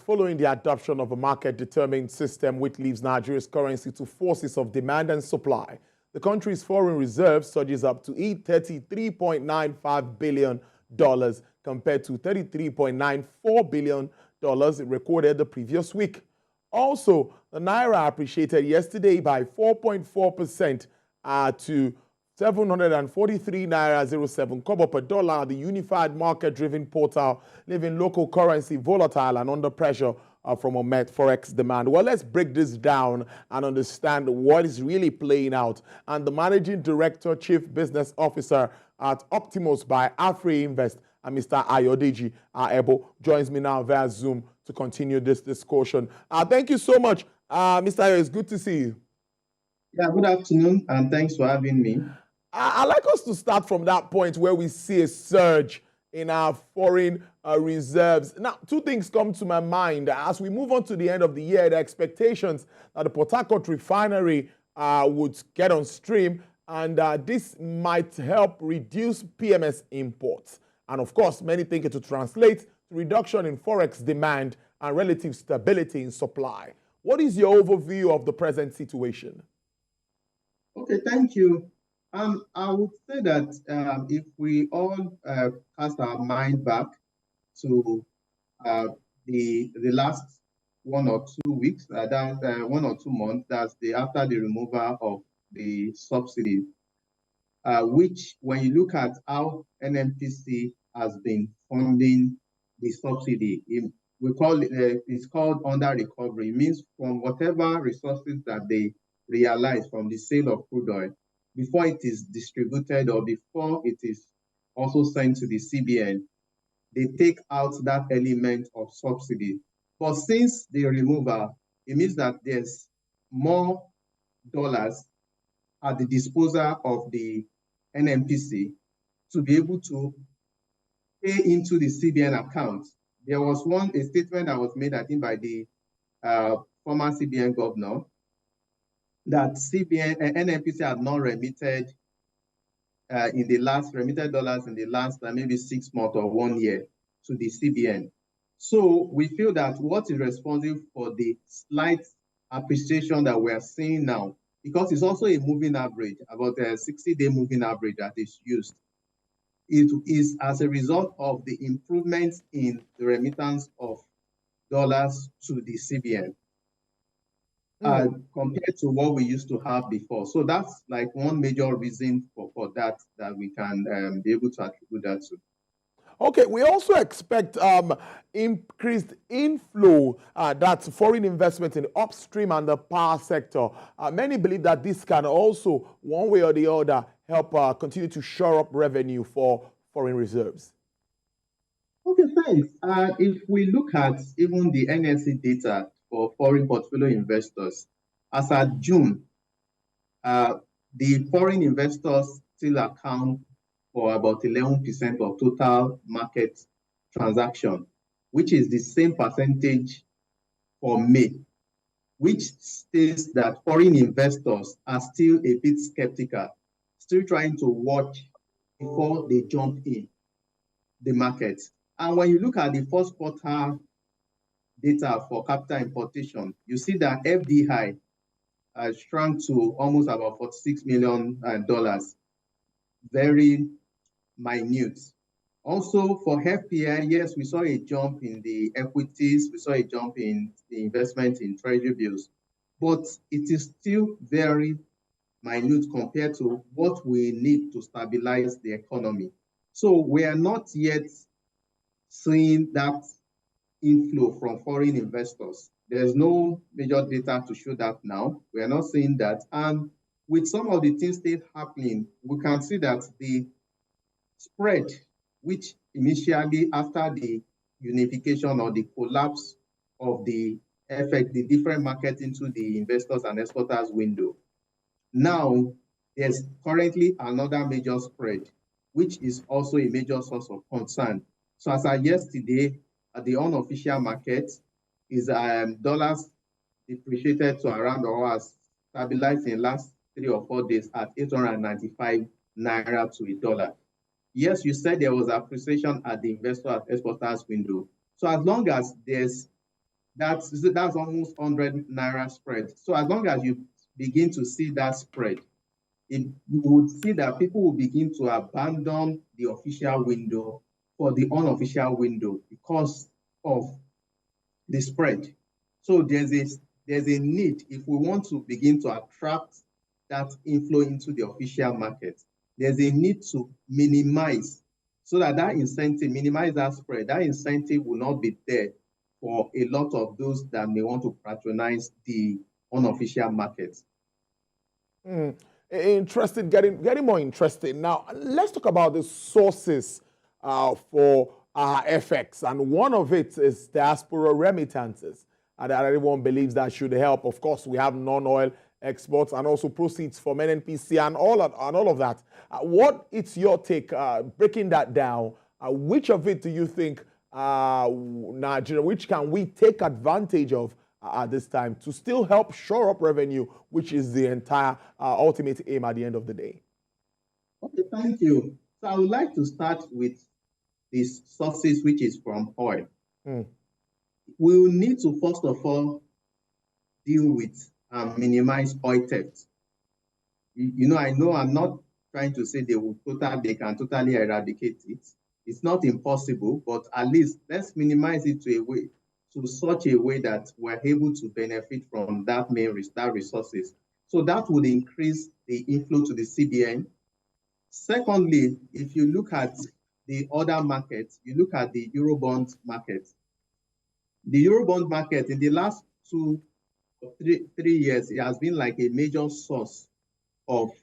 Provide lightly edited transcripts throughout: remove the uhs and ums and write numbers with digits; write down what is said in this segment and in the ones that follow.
following the adoption of a market-determined system which leaves Nigeria's currency to forces of demand and supply. The country's foreign reserves surges up to $33.95 billion compared to $33.94 billion it recorded the previous week. Also, the Naira appreciated yesterday by 4.4% to 743 Naira 07 kobo per dollar, the unified market-driven portal, leaving local currency volatile and under pressure from a met forex demand. Well, let's break this down and understand what is really playing out. And the Managing Director, Chief Business Officer at Optimus by Afri Invest, Mr. Ayodeji Ebo, joins me now via Zoom to continue this discussion. Thank you so much, Mr. Ayo. It's good to see you. Yeah, good afternoon, and thanks for having me. I'd like us to start from that point where we see a surge in our foreign reserves. Now, two things come to my mind. As we move on to the end of the year, the expectations that the Port Harcourt refinery would get on stream, and this might help reduce PMS imports. And of course, many think it will translate to reduction in forex demand and relative stability in supply. What is your overview of the present situation? Okay, thank you. I would say that if we all cast our mind back to the last 1 or 2 weeks, 1 or 2 months, that's after the removal of the subsidy, which when you look at how NNPC has been funding the subsidy, it's called under recovery. It means from whatever resources that they realize from the sale of crude oil, before it is distributed or before it is also sent to the CBN, they take out that element of subsidy. But since the removal, it means that there's more dollars at the disposal of the NNPC to be able to pay into the CBN account. There was a statement that was made, I think, by the former CBN governor, that NNPC had not remitted dollars in the last maybe 6 months or 1 year to the CBN. So we feel that what is responsible for the slight appreciation that we are seeing now, because it's also a moving average, about a 60-day moving average that is used, it is as a result of the improvements in the remittance of dollars to the CBN. Compared to what we used to have before. So that's like one major reason for that we can be able to attribute that to. Okay, we also expect increased inflow, that's foreign investment in the upstream and the power sector. Many believe that this can also, one way or the other, help continue to shore up revenue for foreign reserves. Okay, thanks. If we look at even the NSE data for foreign portfolio investors, as at June, the foreign investors still account for about 11% of total market transaction, which is the same percentage for May, which states that foreign investors are still a bit skeptical, still trying to watch before they jump in the market. And when you look at the first quarter data for capital importation, you see that FDI shrunk to almost about $46 million, very minute. Also for FPI, yes, we saw a jump in the equities, we saw a jump in the investment in treasury bills, but it is still very minute compared to what we need to stabilize the economy. So we are not yet seeing that inflow from foreign investors. There's no major data to show that now. We are not seeing that. And with some of the things still happening, we can see that the spread, which initially after the unification or the collapse of the different markets into the investors and exporters window, now there's currently another major spread, which is also a major source of concern. So as of yesterday, at the unofficial market, is dollars depreciated to around or has stabilized in the last 3 or 4 days at 895 Naira to $1. Yes, you said there was appreciation at the investor and exporters window. So as long as there's that's almost 100 naira spread. So as long as you begin to see that spread, you would see that people will begin to abandon the official window for the unofficial window because of the spread. So there's a need, if we want to begin to attract that inflow into the official market, there's a need to minimize so that minimize that spread. That incentive will not be there for a lot of those that may want to patronize the unofficial market. Interesting, getting more interesting. Now, let's talk about the sources for FX, and one of it is diaspora remittances. And everyone believes that should help. Of course, we have non-oil exports and also proceeds from NNPC and all of that. What is your take, breaking that down? Which of it do you think, Nigeria, which can we take advantage of at this time to still help shore up revenue, which is the entire ultimate aim at the end of the day? Okay, thank you. So I would like to start with these sources, which is from oil. We will need to, first of all, deal with and minimize oil theft. I know I'm not trying to say they can totally eradicate it. It's not impossible, but at least let's minimize it to such a way that we're able to benefit from that resources. So that would increase the inflow to the CBN. Secondly, if you look at the other markets, you look at the Eurobond market. The Eurobond market in the last 2 or 3 years, it has been like a major source of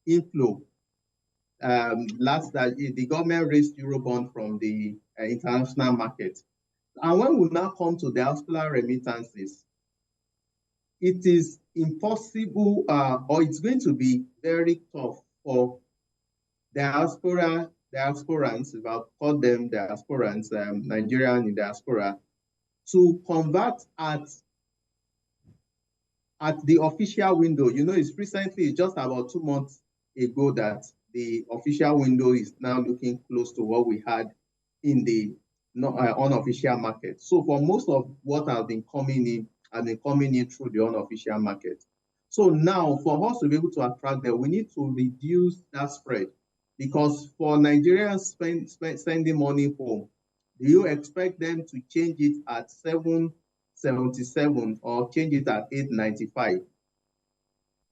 inflow. The government raised Eurobond from the international market. And when we now come to diaspora remittances, it is impossible, or it's going to be very tough for diasporans, if I'll call them diasporans, Nigerian in diaspora, to convert at the official window. It's just about 2 months ago that the official window is now looking close to what we had in the unofficial market. So for most of what has been coming in through the unofficial market. So now for us to be able to attract them, we need to reduce that spread, because for Nigerians sending money home, do you expect them to change it at 7.77 or change it at 8.95?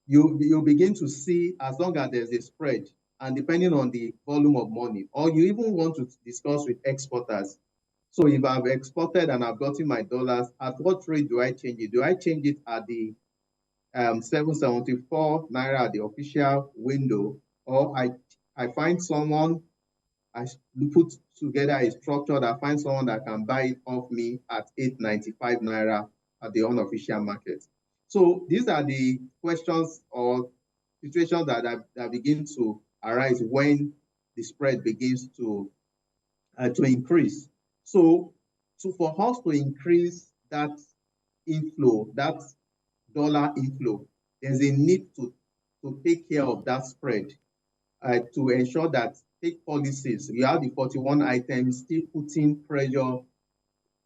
You begin to see, as long as there's a spread, and depending on the volume of money, or you even want to discuss with exporters. So if I've exported and I've gotten my dollars, at what rate do I change it? Do I change it at the 7.74 naira at the official window, or I find someone, I put together a structure that finds someone that can buy it off me at 8.95 naira at the unofficial market? So these are the questions or situations that begin to arise when the spread begins to increase. So for us to increase that inflow, that dollar inflow, there's a need to take care of that spread, to ensure that take policies. You have the 41 items still putting pressure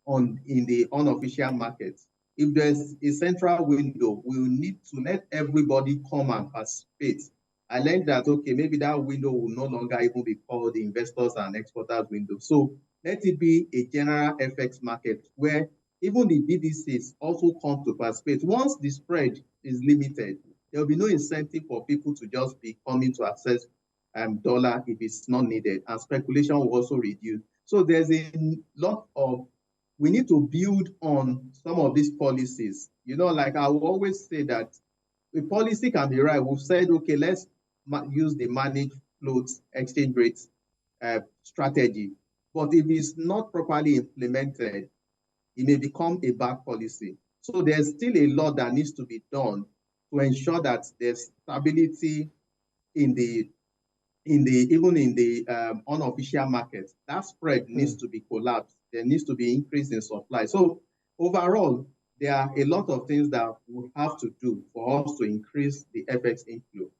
in the unofficial market. If there's a central window, we will need to let everybody come and participate. I learned that, okay, maybe that window will no longer even be called the investors and exporters window. So let it be a general FX market where even the BDCs also come to participate. Once the spread is limited, there will be no incentive for people to just be coming to access dollar if it's not needed, and speculation will also reduce. So there's a lot of, we need to build on some of these policies. Like I will always say that the policy can be right. We've said, okay, let's use the managed floats exchange rates strategy. But if it's not properly implemented, it may become a bad policy. So there's still a lot that needs to be done to ensure that there's stability even in the unofficial market. That spread needs to be collapsed. There needs to be increase in supply. So overall, there are a lot of things that we have to do for us to increase the FX inflow.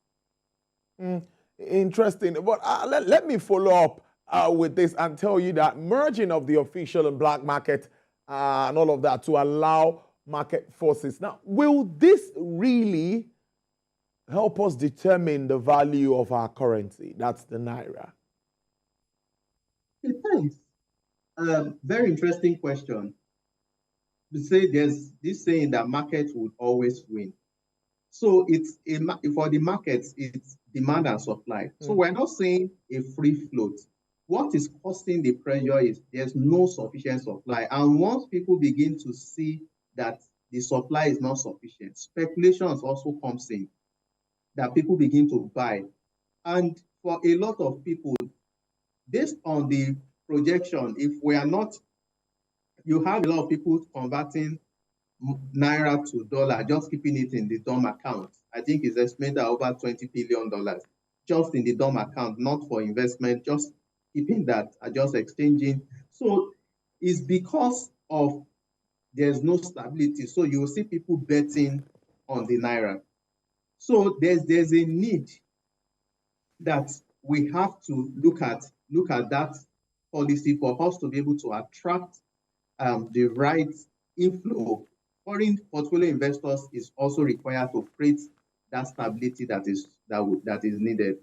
Interesting. But let me follow up with this and tell you that merging of the official and black market and all of that to allow market forces. Now, will this really help us determine the value of our currency? That's the Naira. Thanks. Very interesting question. To say there's this saying that markets would always win. So it's for the markets, it's demand and supply. So we're not saying a free float. What is causing the pressure is there's no sufficient supply. And once people begin to see that the supply is not sufficient, speculations also comes in, that people begin to buy. And for a lot of people, based on the projection, if we are not, you have a lot of people converting Naira to dollar, just keeping it in the DOM account. I think it's estimated at over $20 billion just in the DOM account, not for investment, just keeping that, just exchanging. So it's because of there's no stability. So you will see people betting on the Naira. So there's a need that we have to look at that policy for us to be able to attract the right inflow. Foreign portfolio investors is also required to create that stability that is needed.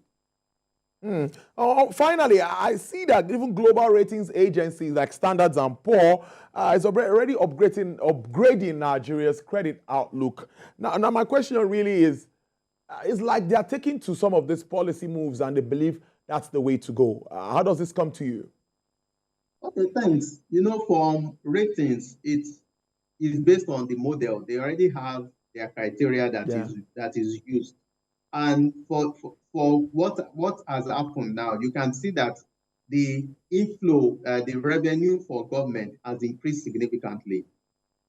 Finally, I see that even global ratings agencies like Standards and Poor is already upgrading Nigeria's credit outlook. Now my question really is like they're taking to some of these policy moves and they believe that's the way to go. How does this come to you? Okay, thanks. For ratings, it's based on the model. They already have their criteria that is used. And for what has happened now, you can see that the inflow, the revenue for government has increased significantly.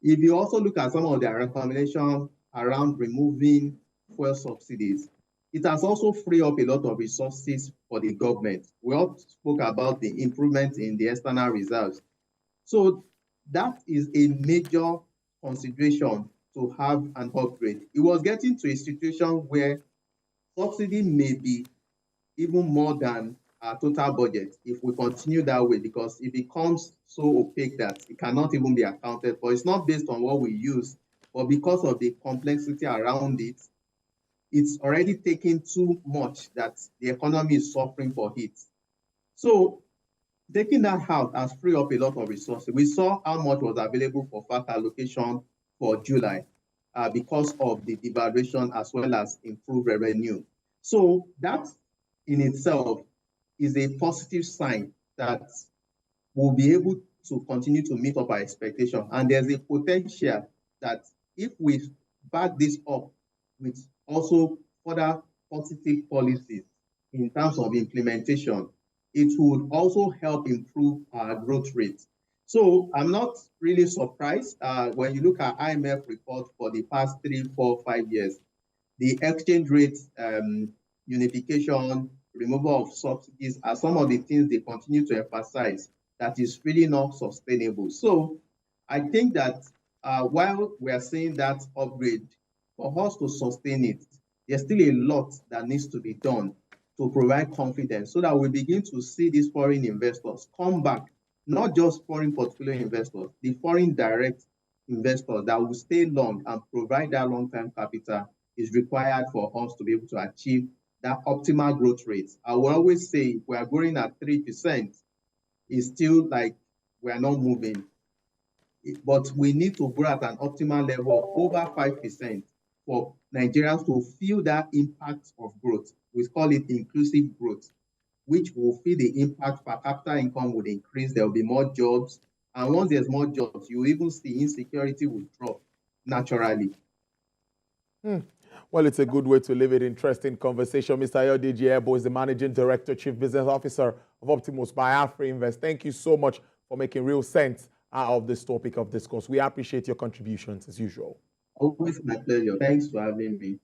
If you also look at some of their recommendations around removing fuel subsidies, it has also freed up a lot of resources for the government. We all spoke about the improvement in the external reserves. So that is a major consideration to have an upgrade. It was getting to a situation where subsidy may be even more than our total budget if we continue that way, because it becomes so opaque that it cannot even be accounted for. It's not based on what we use, but because of the complexity around it, it's already taking too much that the economy is suffering for it. So taking that out has freed up a lot of resources. We saw how much was available for FAT allocation for July because of the devaluation as well as improved revenue. So that in itself is a positive sign that we'll be able to continue to meet up our expectation. And there's a potential that if we back this up with also further positive policies in terms of implementation, it would also help improve our growth rate. So I'm not really surprised when you look at IMF report for the past 3, 4, 5 years, the exchange rate unification, removal of subsidies are some of the things they continue to emphasize that is really not sustainable. So I think that while we are seeing that upgrade, for us to sustain it, there's still a lot that needs to be done to provide confidence so that we begin to see these foreign investors come back, not just foreign portfolio investors, the foreign direct investors that will stay long and provide that long-term capital is required for us to be able to achieve that optimal growth rate. I will always say if we are growing at 3%, it's still like we are not moving. But we need to grow at an optimal level of over 5% for Nigerians to feel that impact of growth. We call it inclusive growth, which will feel the impact per capita income would increase. There will be more jobs. And once there's more jobs, you even see insecurity will drop naturally. Well, it's a good way to leave it. Interesting conversation. Mr. Ayodeji Ebo is the Managing Director, Chief Business Officer of Optimus by AfriInvest. Thank you so much for making real sense out of this topic of discourse. We appreciate your contributions as usual. Always my pleasure. Thanks for having me.